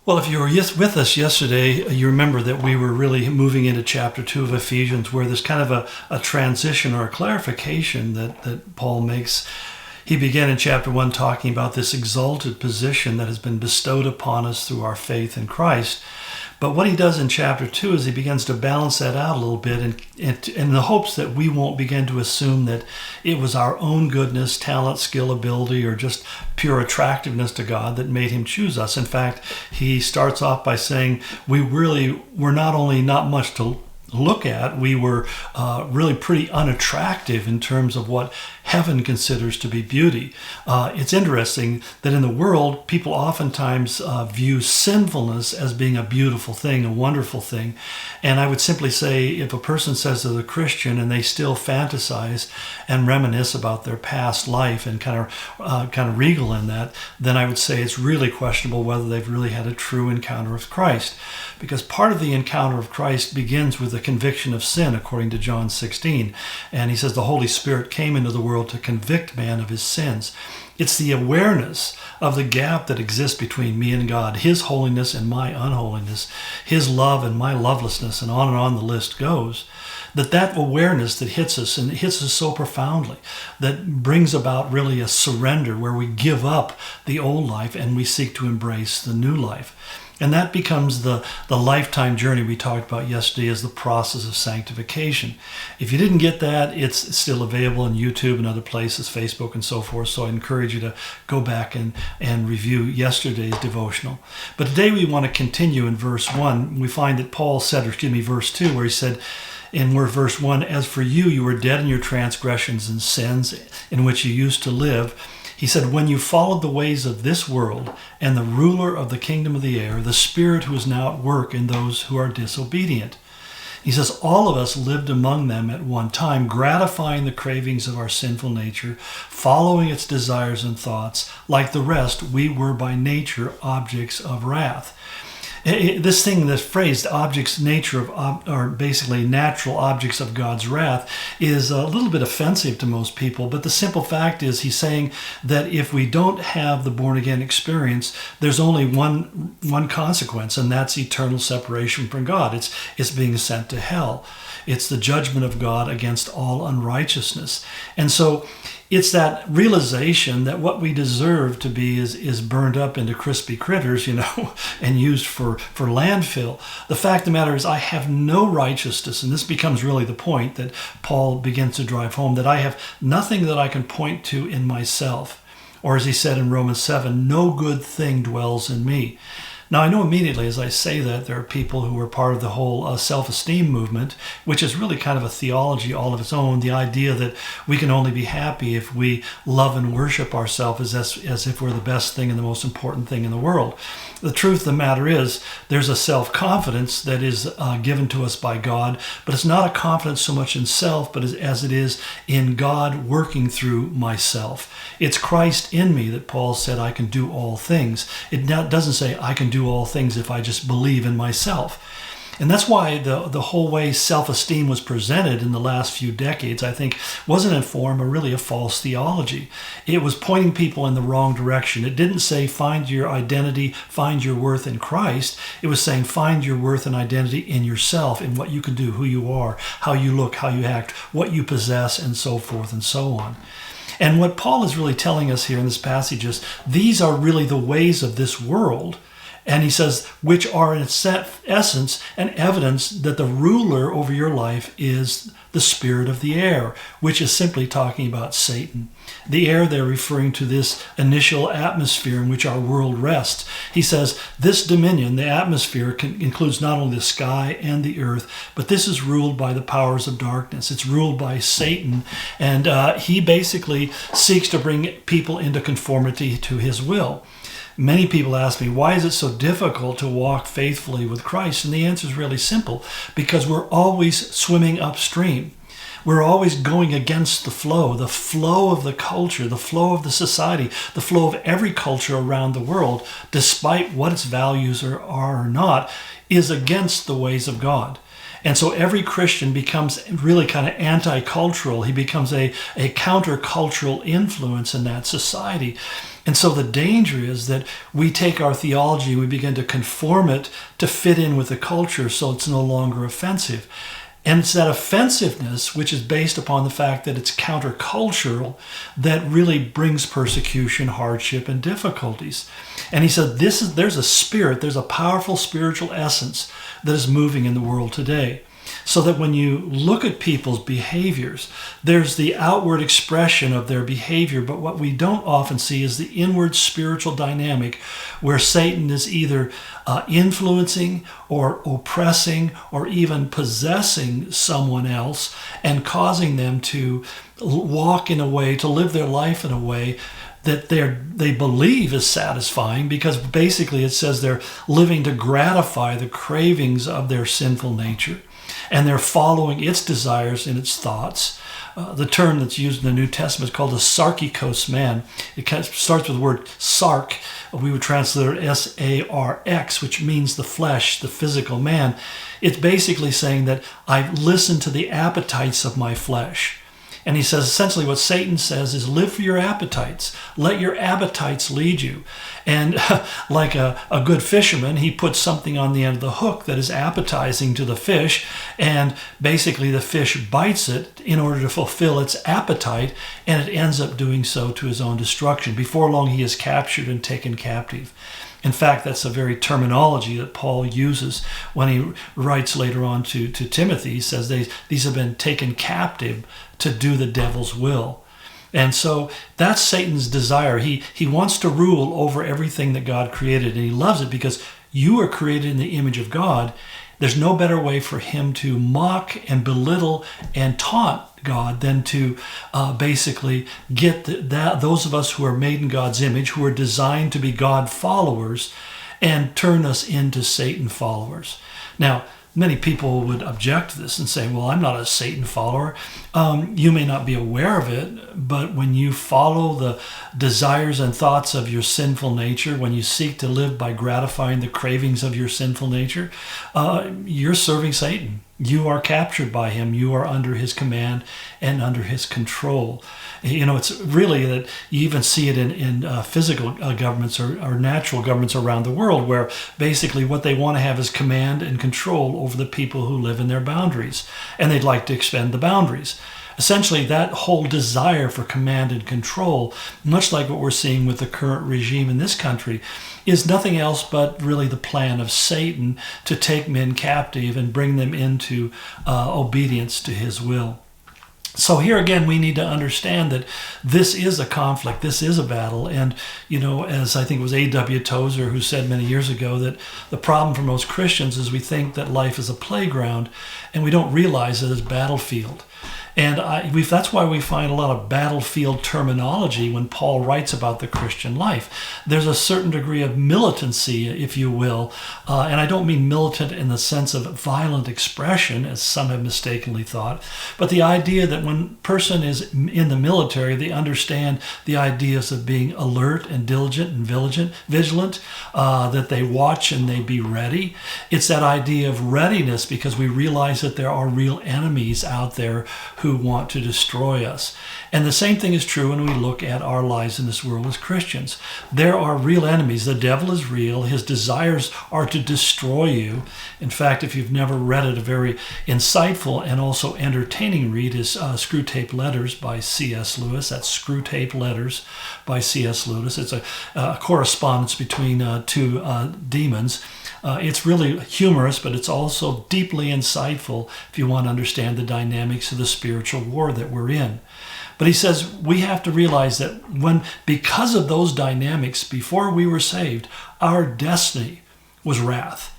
Well, if you were with us yesterday, you remember that we were really moving into chapter 2 of Ephesians, where there's kind of a transition or a clarification that Paul makes. He began in chapter 1 talking about this exalted position that has been bestowed upon us through our faith in Christ. But what he does in chapter 2 is he begins to balance that out a little bit in the hopes that we won't begin to assume that it was our own goodness, talent, skill, ability, or just pure attractiveness to God that made him choose us. In fact, he starts off by saying we really were not only not much to look at, we were really pretty unattractive in terms of what heaven considers to be beauty. It's interesting that in the world, people oftentimes view sinfulness as being a beautiful thing, a wonderful thing. And I would simply say, if a person says they're a Christian and they still fantasize and reminisce about their past life and kind of regal in that, then I would say it's really questionable whether they've really had a true encounter with Christ. Because part of the encounter of Christ begins with the conviction of sin, according to John 16. And he says the Holy Spirit came into the world to convict man of his sins. It's the awareness of the gap that exists between me and God, his holiness and my unholiness, his love and my lovelessness, and on the list goes. That awareness that hits us, and it hits us so profoundly, that brings about really a surrender where we give up the old life and we seek to embrace the new life. And that becomes the lifetime journey we talked about yesterday as the process of sanctification. If you didn't get that, it's still available on YouTube and other places, Facebook and so forth. So I encourage you to go back and review yesterday's devotional. But today we want to continue in verse 1. We find that Paul said, verse 2, where he said, verse 1, "As for you, you were dead in your transgressions and sins in which you used to live." He said, "When you followed the ways of this world and the ruler of the kingdom of the air, the spirit who is now at work in those who are disobedient." He says, all of us lived among them at one time, gratifying the cravings of our sinful nature, following its desires and thoughts. Like the rest, we were by nature objects of wrath. This phrase, the objects nature of, or basically natural objects of God's wrath, is a little bit offensive to most people. But the simple fact is, he's saying that if we don't have the born again experience, there's only one consequence, and that's eternal separation from God. It's being sent to hell. It's the judgment of God against all unrighteousness. And so it's that realization that what we deserve to be is burned up into crispy critters, and used for landfill. The fact of the matter is, I have no righteousness, and this becomes really the point that Paul begins to drive home, that I have nothing that I can point to in myself. Or as he said in Romans 7, no good thing dwells in me. Now, I know immediately as I say that there are people who are part of the whole self-esteem movement, which is really kind of a theology all of its own, the idea that we can only be happy if we love and worship ourselves as if we're the best thing and the most important thing in the world. The truth of the matter is, there's a self-confidence that is given to us by God, but it's not a confidence so much in self, but as it is in God working through myself. It's Christ in me that Paul said, I can do all things. It doesn't say I can do all things if I just believe in myself. And that's why the whole way self-esteem was presented in the last few decades, I think, wasn't in form or really a false theology. It was pointing people in the wrong direction. It didn't say find your identity, find your worth in Christ. It was saying find your worth and identity in yourself, in what you can do, who you are, how you look, how you act, what you possess, and so forth and so on. And what Paul is really telling us here in this passage is these are really the ways of this world. And he says, which are in essence an evidence that the ruler over your life is the spirit of the air, which is simply talking about Satan. The air, they're referring to this initial atmosphere in which our world rests. He says, this dominion, the atmosphere, includes not only the sky and the earth, but this is ruled by the powers of darkness. It's ruled by Satan, and he basically seeks to bring people into conformity to his will. Many people ask me, why is it so difficult to walk faithfully with Christ? And the answer is really simple, because we're always swimming upstream. We're always going against the flow of the culture, the flow of the society, the flow of every culture around the world, despite what its values are or not, is against the ways of God. And so every Christian becomes really kind of anti-cultural. He becomes a counter-cultural influence in that society. And so the danger is that we take our theology and we begin to conform it to fit in with the culture so it's no longer offensive. And it's that offensiveness, which is based upon the fact that it's countercultural, that really brings persecution, hardship, and difficulties. And he said, there's a spirit, there's a powerful spiritual essence that is moving in the world today. So that when you look at people's behaviors, there's the outward expression of their behavior, but what we don't often see is the inward spiritual dynamic where Satan is either influencing or oppressing or even possessing someone else and causing them to walk in a way, to live their life in a way that they believe is satisfying, because basically it says they're living to gratify the cravings of their sinful nature. And they're following its desires and its thoughts. The term that's used in the New Testament is called a sarkikos man. It starts with the word sark. We would translate it S-A-R-X, which means the flesh, the physical man. It's basically saying that I've listened to the appetites of my flesh. And he says essentially what Satan says is live for your appetites. Let your appetites lead you. And like a good fisherman, he puts something on the end of the hook that is appetizing to the fish. And basically the fish bites it in order to fulfill its appetite. And it ends up doing so to his own destruction. Before long, he is captured and taken captive. In fact, that's the very terminology that Paul uses when he writes later on to Timothy. He says these have been taken captive to do the devil's will. And so that's Satan's desire. He wants to rule over everything that God created, and he loves it because you are created in the image of God. There's no better way for him to mock and belittle and taunt God than to basically get those of us who are made in God's image, who are designed to be God followers, and turn us into Satan followers. Now, many people would object to this and say, well, I'm not a Satan follower. You may not be aware of it, but when you follow the desires and thoughts of your sinful nature, when you seek to live by gratifying the cravings of your sinful nature, you're serving Satan. You are captured by him. You are under his command and under his control. You know, it's really that you even see it in physical governments or natural governments around the world, where basically what they want to have is command and control over the people who live in their boundaries. And they'd like to expand the boundaries. Essentially, that whole desire for command and control, much like what we're seeing with the current regime in this country, is nothing else but really the plan of Satan to take men captive and bring them into obedience to his will. So here again, we need to understand that this is a conflict, this is a battle. And, you know, as I think it was A.W. Tozer who said many years ago, that the problem for most Christians is we think that life is a playground and we don't realize it as battlefield. And that's why we find a lot of battlefield terminology when Paul writes about the Christian life. There's a certain degree of militancy, if you will, and I don't mean militant in the sense of violent expression, as some have mistakenly thought, but the idea that when a person is in the military, they understand the ideas of being alert and diligent and vigilant, that they watch and they be ready. It's that idea of readiness because we realize that there are real enemies out there who want to destroy us. And the same thing is true when we look at our lives in this world as Christians. There are real enemies. The devil is real. His desires are to destroy you. In fact, if you've never read it, a very insightful and also entertaining read is Screwtape Letters by C.S. Lewis. That's Screwtape Letters by C.S. Lewis. It's a correspondence between two demons. It's really humorous, but it's also deeply insightful if you want to understand the dynamics of the spiritual war that we're in. But he says we have to realize that because of those dynamics, before we were saved, our destiny was wrath.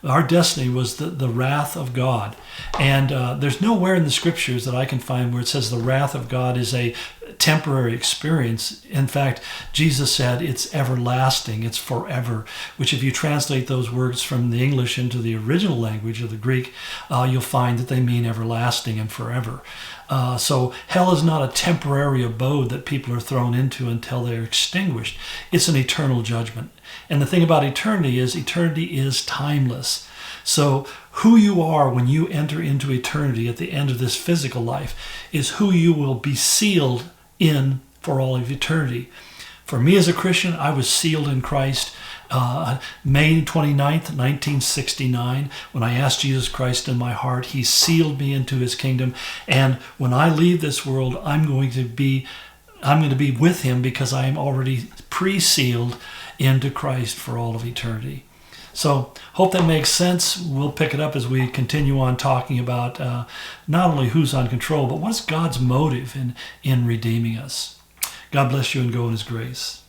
Our destiny was the wrath of God. And there's nowhere in the scriptures that I can find where it says the wrath of God is a temporary experience. In fact, Jesus said it's everlasting, it's forever, which if you translate those words from the English into the original language of the Greek, you'll find that they mean everlasting and forever. So hell is not a temporary abode that people are thrown into until they're extinguished. It's an eternal judgment. And the thing about eternity is timeless. So who you are when you enter into eternity at the end of this physical life is who you will be sealed in for all of eternity. For me as a Christian, I was sealed in Christ May 29th, 1969. When I asked Jesus Christ in my heart, he sealed me into his kingdom. And when I leave this world, I'm going to be with him because I am already pre-sealed into Christ for all of eternity. So hope that makes sense. We'll pick it up as we continue on talking about not only who's on control, but what's God's motive in redeeming us. God bless you and go in his grace.